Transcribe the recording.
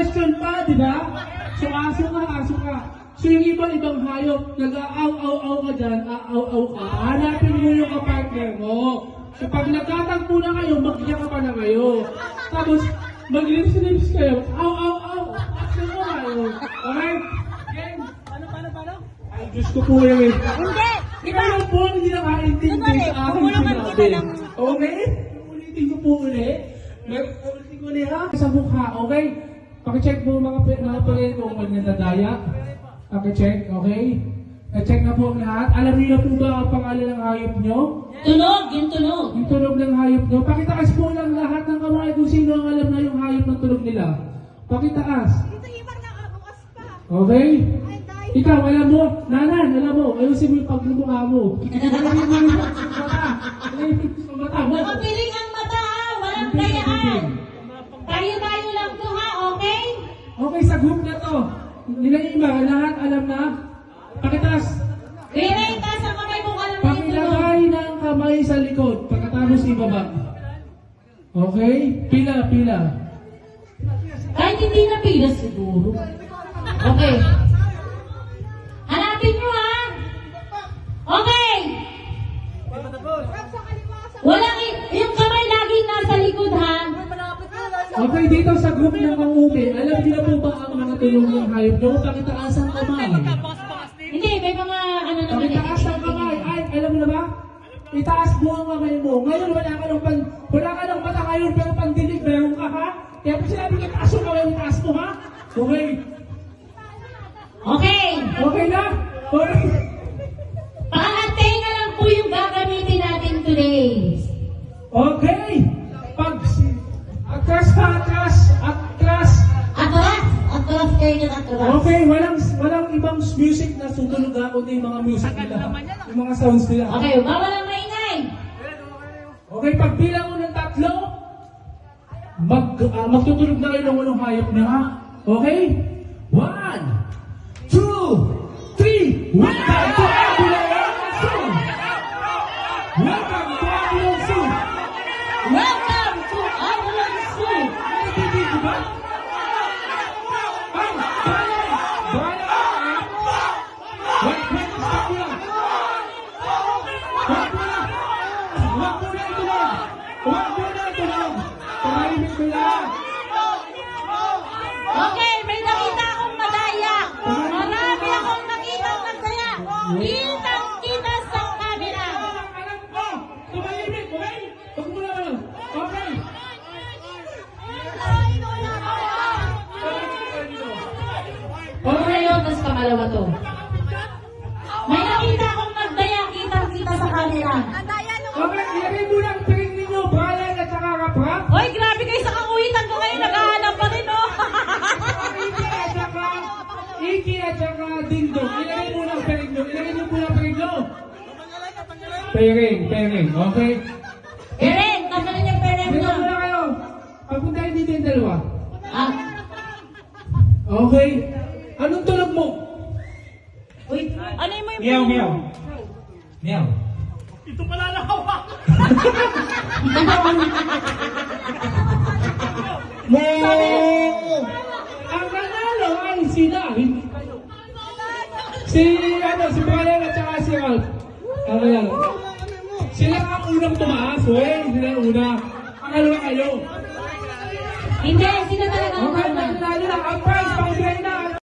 question pa, di ba? So, aso ka. So, yung ibang hayop, nag-aaw-aw-aw ka dyan, aaw-aw ka. Hanapin mo yung kapartner mo. So, pag nagtatagpo na kayo, magkaya pa na kayo. Tapos, mag-lips-lips kayo, aw-aw-aw. Action mo kayo. Okay? Game. Paano? Ay, Diyos ko po yun eh. Hindi! Ikaw po, hindi nakakaintindi sa aking sinabi. Okay? Ulitin ko po ulit. Ulitin ko ulit ha? Sa mukha, okay? Pakicheck po mga pagkain kung magdadaya. Pakicheck, okay? Na-check na po ang lahat. Alam niyo na po ba ang pangalan ng hayop nyo? Tunog! Yung tunog! Yung tunog ng hayop nyo. Pakitaas po lang lahat ng kamay kung sino ang alam na yung hayop ng tunog nila. Pakitaas. Ito ibang nakabukas pa. Okay? Ay, dahil. Ikaw, alam mo, nanan, alam mo, ayusin mo yung pagmumukha mo. Alam mo yung mata. Nakapiling ang mata ha! Walang kayaan! Tayo-tayo lang to ha, okay? Okay, sa group na to, nilang iba, lahat alam na. Pakitaas. Kaya itaas ang kamay mo, alam mo yung tunog. Pakilagay ng kamay sa likod, pagkatapos ibaba. Okay? Pila. Kahit hindi na pila siguro. Okay. Hanapin nyo ha! Okay! Walang yung kamay laging nasa likod ha! Okay, dito sa group ng mangumin, alam niyo na po ba ang mga tulong ng hayop nyo? Pakitaas ang kamay. Hindi, may mga ano naman Pakitaas ang kamay. Ay, alam mo na ba? Itaas mo ang kamay mo. Ngayon, wala ka ng mata ngayon, pero pandinig, meron ka ha? Kaya pag sinabi ka, taas yung kamay mo, taas mo ha? Okay. Okay! Okay na? Okay. Pakakantay na lang po yung gagamitin natin today. Okay. Pag atras pa, atras. Atras kayo ng atras. Okay, walang ibang music na sutunog ha, kundi yung mga music nila. Yung mga sounds nila. Okay, bawal ang maingay. Okay, pag bilang mo ng 3, magtutunog na kayo ng walong hayop niya ha. Okay? 1, 2, 3. Welcome to Ambulance Zoo! Welcome to Ambulance Zoo! Welcome to Ambulance Zoo! Naiintindihan niyo ba? Ay! Bala! Wait, stop mo lang! Huwag mo na itunog! Tahimik ko lang! Okay, may nakita akong madaya. Marami akong nakitang nagdaya. Kitang-kita sa camera. Alam ko! Tumahimik, okay? Huwag mo na lang! Okay! Okay yun, tapos pangalawa to. May nakita akong nagdaya. Kitang-kita sa camera. Ang daya nung Okay, ilagay mo lang piring ninyo, Brian at saka Kaprap. Hoy, grabe kayo sa kakuhitan ko ngayon. Naghahanap pa rin, oh. Iki at saka Dingdong. Ilagay mo lang piring nyo. Ilagay nyo po lang piring nyo. Piring. Okay? Eren, tanggalin yung pere Dito mo. muna kayo. Pagpuntahin dito yung dalawa. Ah, Okay? Anong tulog mo? uy, ano mo yung Meow, meow. Meow. Ito pala na hawak! Ang nanalo ay sila. Hindi kayo. Si Brian at saka si Ralph. Ano yan? Sila ang unang tumaas. Sila ang una. Pangalawa kayo. Hindi, sino talaga ang Okay.